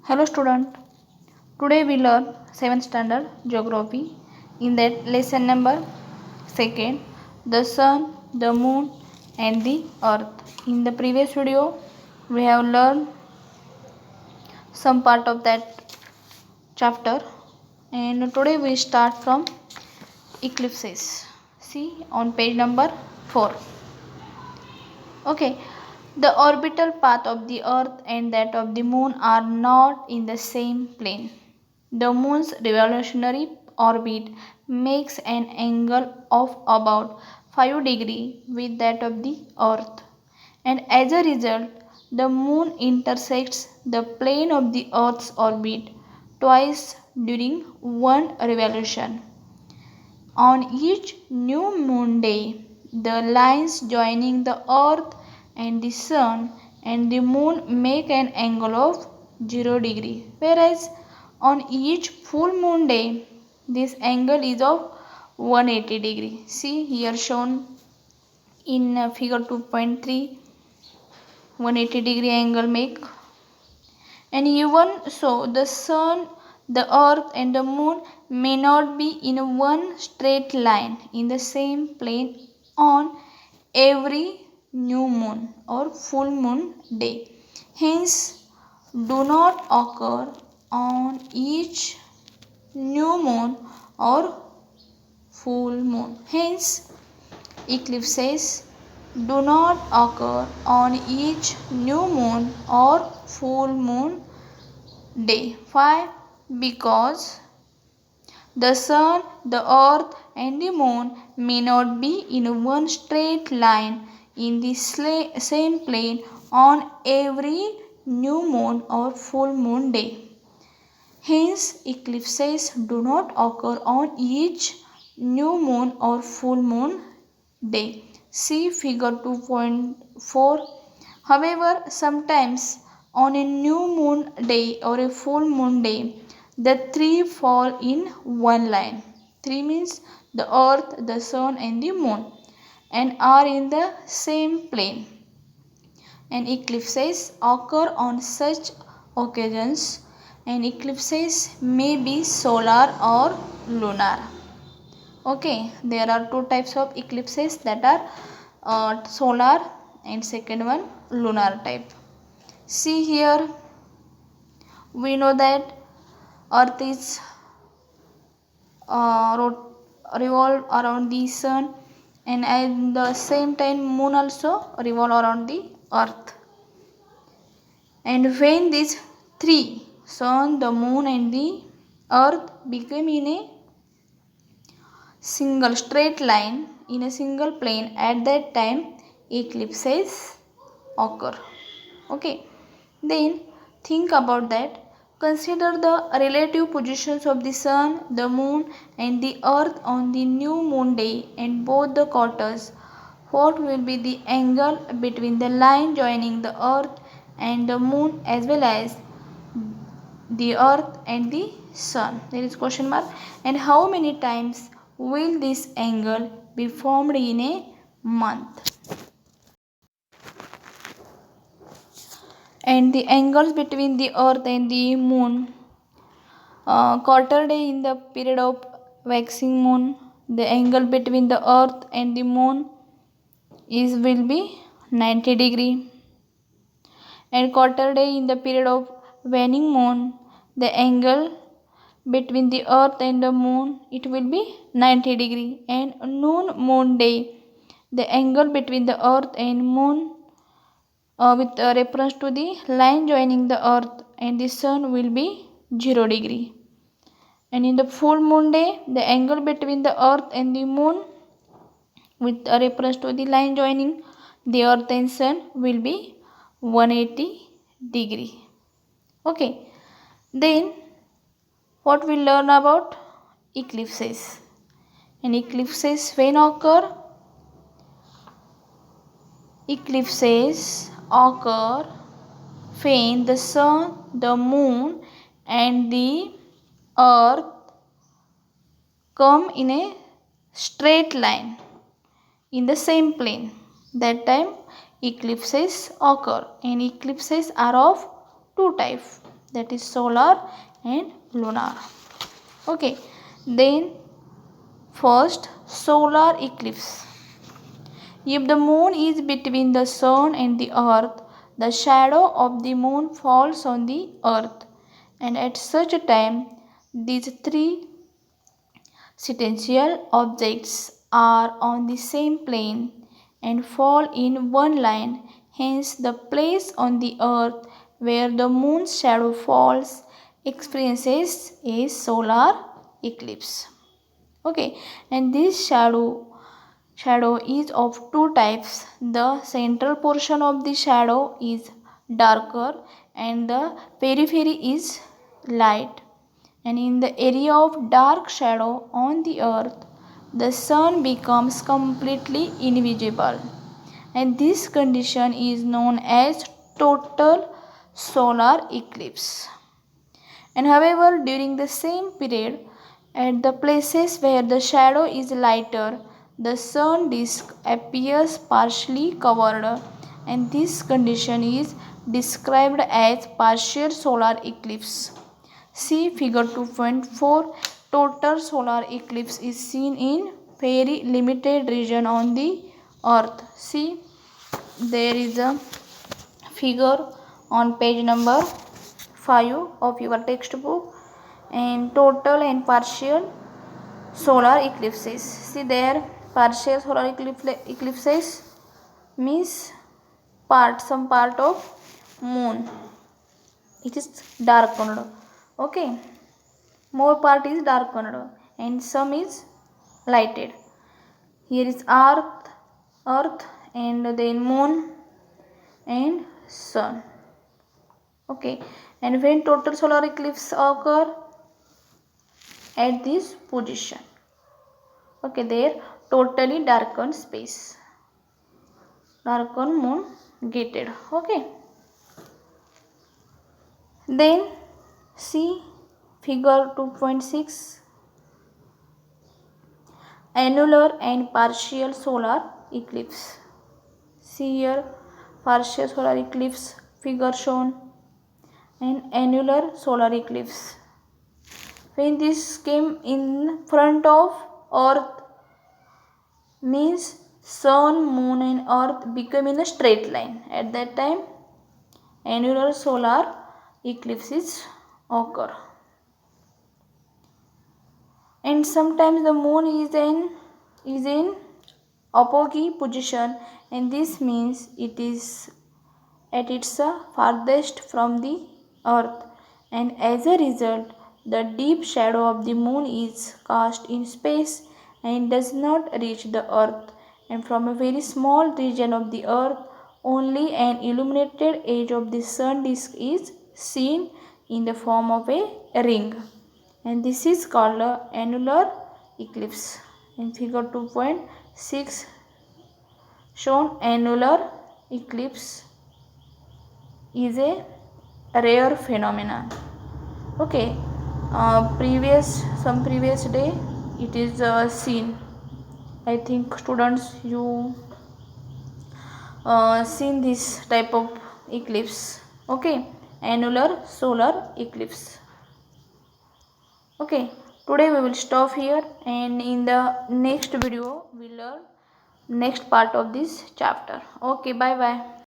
Hello student. Today we learn 7th standard geography. In that lesson number 2nd, the sun, the moon and the earth. In the previous video we have learned some part of that chapter, and today we start from eclipses. See on page number 4. Okay. The orbital path of the earth and that of the moon are not in the same plane. The moon's revolutionary orbit makes an angle of about 5 degrees with that of the earth, and as a result the moon intersects the plane of the earth's orbit twice during one revolution. On each new moon day, the lines joining the earth and the sun and the moon make an angle of 0 degree, whereas on each full moon day, this angle is of 180 degree. See here shown in figure 2.3, 180 degree angle make. And even so, the sun, the earth and the moon may not be in one straight line in the same plane on every new moon or full moon day. Hence, do not occur on each new moon or full moon. Hence, eclipses do not occur on each new moon or full moon day. Why? Because the sun, the earth and the moon may not be in one straight line in the same plane on every new moon or full moon day. Hence, eclipses do not occur on each new moon or full moon day. See figure 2.4. However, sometimes on a new moon day or a full moon day, the three fall in one line. Three means the earth, the sun and the moon, and are in the same plane. And eclipses occur on such occasions, and eclipses may be solar or lunar. Okay, there are two types of eclipses, that are solar and second one lunar type. See here, we know that earth is revolve around the sun, and at the same time moon also revolve around the earth. And when these three, sun, the moon and the earth, become in a single straight line in a single plane, at that time eclipses occur. Okay, then think about that. Consider the relative positions of the sun, the moon and the earth on the new moon day and both the quarters. What will be the angle between the line joining the earth and the moon as well as the earth and the sun? There is question mark. And how many times will this angle be formed in a month? And the angles between the earth and the moon, quarter day in the period of waxing moon, the angle between the earth and the moon will be 90 degree. And quarter day in the period of waning moon, the angle between the earth and the moon, it will be 90 degree. And noon moon day, the angle between the earth and moon with reference to the line joining the earth and the sun will be 0 degree. And in the full moon day, the angle between the earth and the moon with reference to the line joining the earth and sun will be 180 degree. Okay, then what we learn about eclipses? And eclipses when occur? Eclipses occur when the sun, the moon and the earth come in a straight line in the same plane. That time eclipses occur, and eclipses are of two types. that is solar and lunar. Okay, then first, solar eclipse. If the moon is between the sun and the earth, the shadow of the moon falls on the earth, and at such a time, these three celestial objects are on the same plane and fall in one line. Hence, the place on the earth where the moon's shadow falls experiences a solar eclipse. Okay, and this shadow is of two types. The central portion of the shadow is darker and the periphery is light. And in the area of dark shadow on the earth, the sun becomes completely invisible. And this condition is known as total solar eclipse. And however, during the same period, at the places where the shadow is lighter, the sun disk appears partially covered, and this condition is described as partial solar eclipse. See figure 2.4. Total solar eclipse is seen in very limited region on the earth. See, there is a figure on page number 5 of your textbook, and total and partial solar eclipses. See there, partial solar eclipses means some part of moon it is darkened. Okay, more part is darkened and some is lighted. Here is earth and then moon and sun. Okay, and when total solar eclipse occur at this position, okay, there totally darkened space, darkened moon gated. Okay, then see figure 2.6. Annular and partial solar eclipse. See here, partial solar eclipse figure shown and annular solar eclipse. When this came in front of earth, means sun, moon and earth become in a straight line. At that time, annular solar eclipses occur. And sometimes the moon is in apogee position, and this means it is at its farthest from the earth, and as a result the deep shadow of the moon is cast in space and does not reach the earth, and from a very small region of the earth only an illuminated edge of the sun disk is seen in the form of a ring, and this is called a annular eclipse. In figure 2.6 shown, annular eclipse is a rare phenomenon. Okay, previous day it is seen. I think students you seen this type of eclipse. Okay, annular solar eclipse. Okay, today we will stop here, and in the next video we learn next part of this chapter. Okay, bye bye.